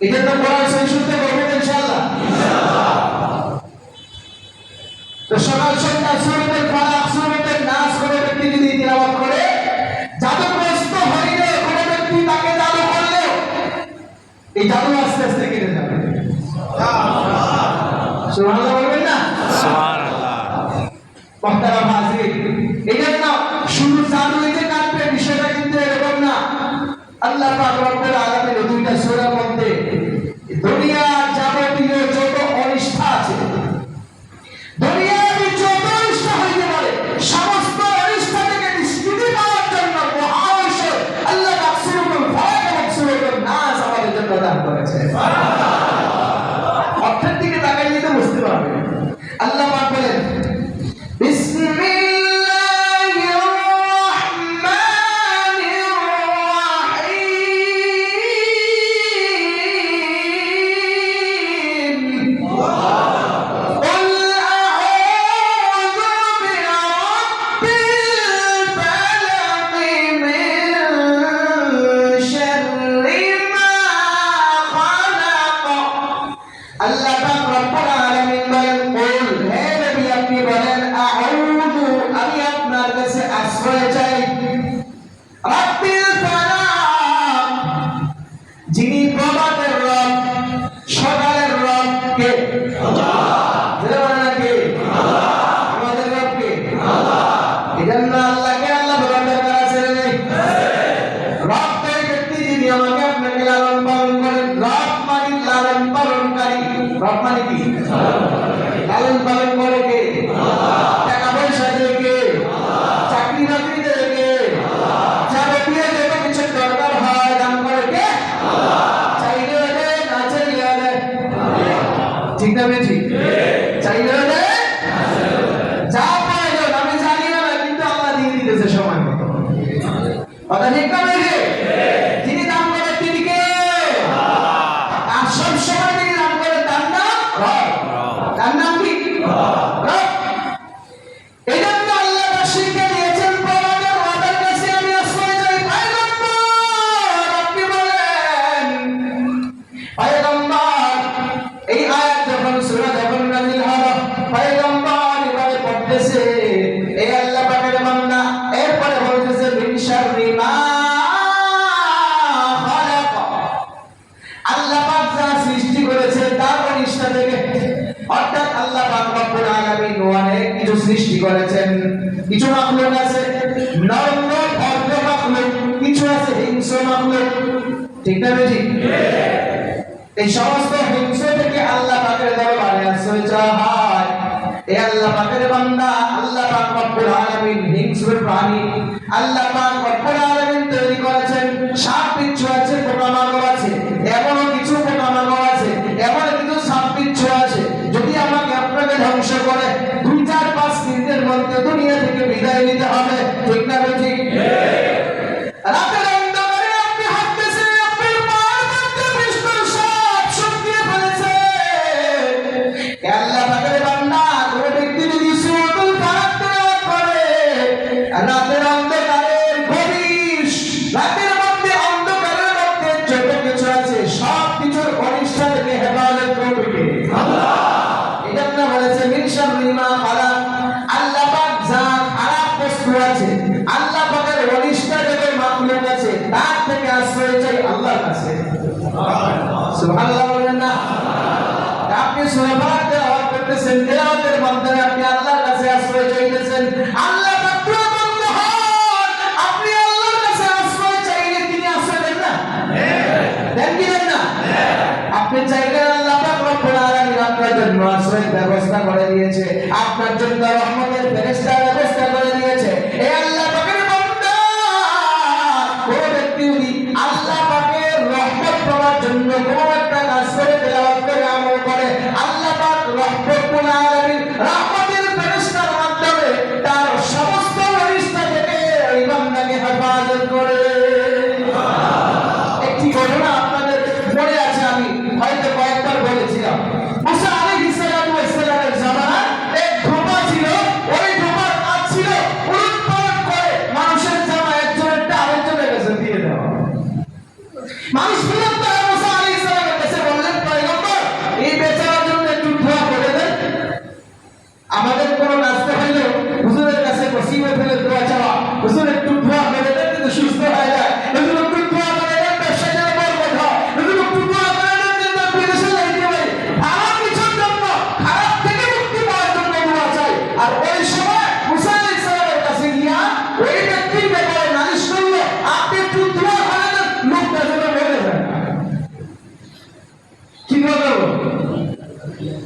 এটা তো কোরআন শরীফ শুনতে পারবেন ইনশাআল্লাহ। তো সকাল সন্ধ্যা সূরাতুল ফালাক সূরাতুল নাস করে ব্যক্তি যদি তিলাওয়াত করে, জাদুগ্রস্ত হইলে কোনো ব্যক্তি তাকে জাদু করলে এই জাদু আস্তে আস্তে কেটে যাবে। সুবহানাল্লাহ বলবেন না? সুবহানাল্লাহ। মুহতারাম হাজির, এটা না শুধু জাদু যে কাটবে বিষয়টা কিন্তু এরকম না। আল্লাহ পাক রব্বুল আলামিন দুইটা সূরার মধ্যে দুনিয়ার যাবতীয় যত অনিষ্ঠা আছে, দুনিয়ার যত অনিষ্ঠা হইতে পারে, সমস্ত অনিষ্ঠা থেকে নিষ্কৃতি পাওয়ার জন্য মহাঔষধ আল্লাহ পাক সূরাতুল ফালাক এবং সূরাতুল নাস আমাদের জন্য দান করেছেন। অর্থের দিকে তাকাইলে তো বুঝতে পারবেন। আল্লাহ পাক বলেন আল্লাহ পাক রব্বুল আলামিন বলেন, কুল হে নবী আপনি বলেন, আউযু আমি আপনার কাছে আশ্রয় চাই রাব্বিল ফালাক, যিনি প্রভাতের রব সকালের রব কে? আল্লাহ। বলেন কে? আল্লাহ। আমাদের রব কে? আল্লাহ। এজন্য আল্লাহকে আল্লাহ বলার দরকার আছে না নাই? রব সেই ব্যক্তি যিনি আমাকে আপনাকে লালন পালন করেন। রব মানে লালন পালনকারী। রব মানে কি? লালন পালন করে কে? টাকা পয়সা দেয় কে? চাকরি বাকরি দেয় কে? যাবতীয় যত কিছু দরকার হয় দান করে কে? চাইলেও দেয়, না চাইলেও দেয়। ঠিক না বেঠি? চাইলেও দেয়, যা প্রয়োজন আমি জানি না, কিন্তু আল্লাহ দিয়ে দিতেছে সময় মতো। কথা ঠিক না বেঠি? যিনি দান করে তিনি কে? আর সব সময় তিনি দান করে, তার নাম রব। তার নাম কি? রব। এই জন্য আল্লাহ পাক শিক্ষা দিয়েছেন, প্রভাতের রবের কাছে আমি আশ্রয় চাই। পয়গম্বর আপনি বলেন, পয়গম্বর এই আয়াত যখন সূরা যখন নাযিল হলো, পয়গম্বর এভাবে পড়তেছে, এই আল্লাহ পাকের বান্দা এরপরে বলতেছে মিন শাররি মা খালাক, আল্লাহ পাক যা সৃষ্টি করেছে তার অনিষ্ঠা থেকে। অর্থাৎ আল্লাহ পাক রব্বুল আলামিন অনেক কিছু সৃষ্টি করেছেন। কিছু মাখলুক আছে নরম ভদ্র মাখলুক, কিছু আছে হিংস্র মাখলুক। ঠিক না বেশি? এই সমস্ত হিংস্র থেকে আল্লাহ পাকের দরবারে আশ্রয় চাওয়া হয়। এই আল্লাহ পাকের বান্দা, আল্লাহ পাক রব্বুল আলামিন হিংস্র প্রাণী আল্লাহ পাক রব্বুল আলামিন তৈরি করেছেন। সাপ বিচ্ছু আছে, পোকামাকড় আছে, এমনও কিছু পোকামাকড় আছে, এমন কিছু সাপ বিচ্ছু আছে, যদি আমাকে আপনাকে ধ্বংস করে 2-4-5 মিনিটের মধ্যে দুনিয়া থেকে বিদায় নিতে হবে। ঠিক না ঠিক? রাতের অন্ধকারে আপনি হাঁটতেছেন, আপনার পায়ের মধ্যে বিষ্ণু সাপ শুকিয়ে ফেলেছে। আল্লাহ পাকের বান্দা কোন ব্যক্তি যদি সূরাতুল ফালাক তেলাওয়াত করে, রাতের অন্ধকারে গভীর রাতের মধ্যে অন্ধকারের মধ্যে যত কিছু আছে সব কিছুর অনিষ্ঠা থেকে হেফাজত করবে কে? আল্লাহ। এজন্য বলেছে মিন শাররি মা খালাক, আল্লাহ পাক যা খারাপ বস্তু আছে, আল্লাহ পাকের অনিষ্ঠা যত মাখলুক আছে তার থেকে আশ্রয় চাই আল্লাহর কাছে। সুবহানাল্লাহ বলেন না? আপনি সূরা ফালাক তেলাওয়াত করতেছেন, তেলাওয়াতের মাধ্যমে আপনি আল্লাহর কাছে আশ্রয় চাইতেছেন। আল্লাহ পাক প্রবন্ধ হন, আপনি আল্লাহর কাছে আশ্রয় চাইলে তিনি আশ্রয় দেন না? দেন কি দেন না? আপনি চাইলে আল্লাহ পাক রব্বুল আলামিন আপনার জন্য আশ্রয়ের ব্যবস্থা করে দিয়েছে, আপনার জন্য রহমতের ফেরেশতার ব্যবস্থা করে দিয়েছে। এই আল্লাহ পাকের বান্দা কোন ব্যক্তি যদি আল্লাহ পাকের রহমত পাওয়ার জন্য কোন একটা কাজ করে তেলাওয়াত করে আমল করে, আল্লাহ পাক রব্বুল আলামিন রহমতের ফেরেশতার মাধ্যমে তার সমস্ত অনিষ্ঠা থেকে এই বান্দাকে হেফাজত করে। একটি ঘটনা আপনাদের মনে আছে, আমি হয়তো কয়েকবার বলেছিলাম। মুসা আলাইহিস সালামের জামানায় এক ধোপা ছিল, ওই ধোপার কাজ ছিল উলটপালট করে মানুষের জামা একজনের আরেকজনের কাছে দিয়ে দেওয়া। মানুষ বিরক্ত হয়ে মুসা আলাইহিস সালামের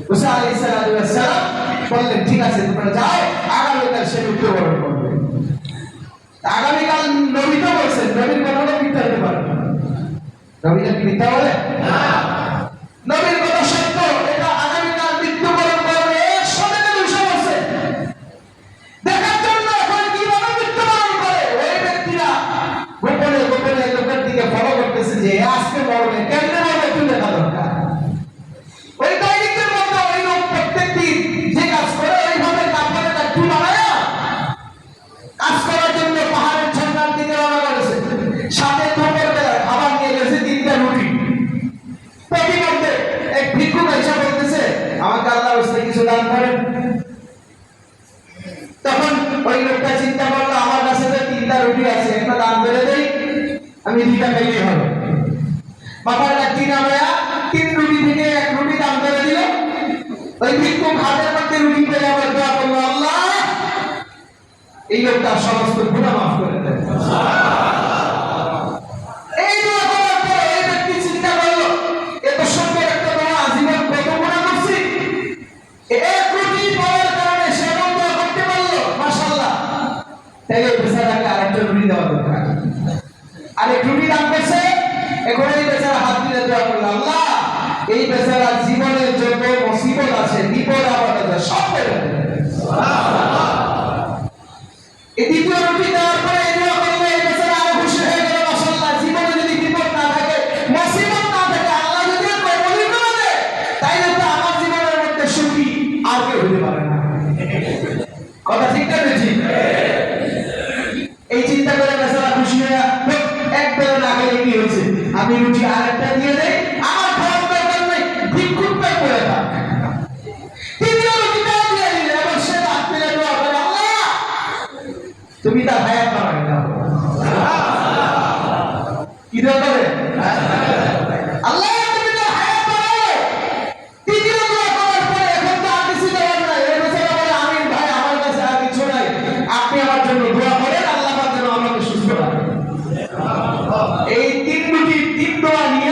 মুসা আলাইহিস সালাম বললেন ঠিক আছে তোমরা যাও, আগামীকাল সে মৃত্যুবরণ করবে। আগামীকাল নবী তো বলছেন, নবীর কথাটা মিথ্যা হতে পারে না। নবীরা কি মিথ্যা বলে? না, নবীর কথা সত্য। এটা আগামীকাল মৃত্যুবরণ করবে, 100 বছর দেখার জন্য এখন কিভাবে মৃত্যুবরণ করে ওই ব্যক্তিরা গোপনে গোপনে লোকের দিকে ফলো করতেছে যে আজকে মরবে, কেমনে মরবে তুই দেখা দরকার। ওই দৈনিকের মধ্যে ওই লোক প্রত্যেক দিন যে কাজ করে ওইভাবে কাপড়ের একটু বানায় কাজ করার জন্য পাহাড়ের ঝর্ণার দিকে রওনা করেছে। সাথে দুপুর বেলা খাবার নিয়ে গেছে 3টা রুটি। প্রতিমধ্যে এক ভিক্ষুক এসে বলতেছে আমাকে আল্লাহর রাস্তায় কিছু দান করেন। তখন ওই লোকটা চিন্তা করলো আমার কাছে তো 3টা রুটি আছে, একটা দান করে দেই, আমি 2টা খাইলেই হবে। মাথার কাঠি নামায়া 3 রুটি থেকে 1 রুটি দান করে দিল। ওই ভিক্ষুক হাতের মধ্যে রুটি পেয়ে আবার দোয়া করলো, আল্লাহ এই লোকটার সমস্ত গুনাহ মাফ করে দেন। এই দোয়া করার পর এই ব্যক্তি চিন্তা করলো এত সুন্দর একটা দোয়া, জীবন কত গুনাহ করছি, 1 রুটি পাওয়ার কারণে সে দোয়া করতে পারলো, মাশাআল্লাহ। তাহলে বেচারাকে আরেকটা রুটি দেওয়া দরকার। আরেক রুটি দান করছে, এখন এই বেচারা হাত দিয়ে দোয়া করলো, আল্লাহ এই বেচারা জীবনের যত মুসিবত আছে, বিপদ আপদ আছে সব কেটে দেন। এই দ্বিতীয় রুটি দেওয়ার পরে এই দোয়া করলে এই বেচারা আরো খুশি হয়ে গেল, মাশাআল্লাহ। জীবনে যদি বিপদ না থাকে, মুসিবত না থাকে, আল্লাহ যদি কবুল করে দেয়, তাইলে তো আমার জীবনের মধ্যে সুখী আর কেউ হতে পারে না। কথা ঠিক না ঠিক? এই চিন্তা করে বেচারা খুশি হয়ে এক বেলা না খেলে কি হয়েছে, আমি রুটি আরেকটা দিয়ে দেই, আমার খারাপ দরকার নেই, ভিক্ষুক পাই পড়ে থাক। তৃতীয় রুটিটাও দিয়ে দিলে, এবার সে রাত পেলে দোয়া করে, আল্লাহ তুমি তার হায়াত বাড়াই দাও। কি দোয়া করে? আল্লাহ তুমি তার হায়াত বাড়াও। তৃতীয় দোয়া করার পরে এখন তো আর কিছু দেওয়ার নাই। এই বেচারা বলে, আমিন ভাই আমার কাছে আর কিছু নাই, আপনি আমার জন্য দোয়া করেন, আল্লাহ পাক যেন আমাকে সুস্থ রাখেন। এই 3 রুটি 3 দোয়া নিয়ে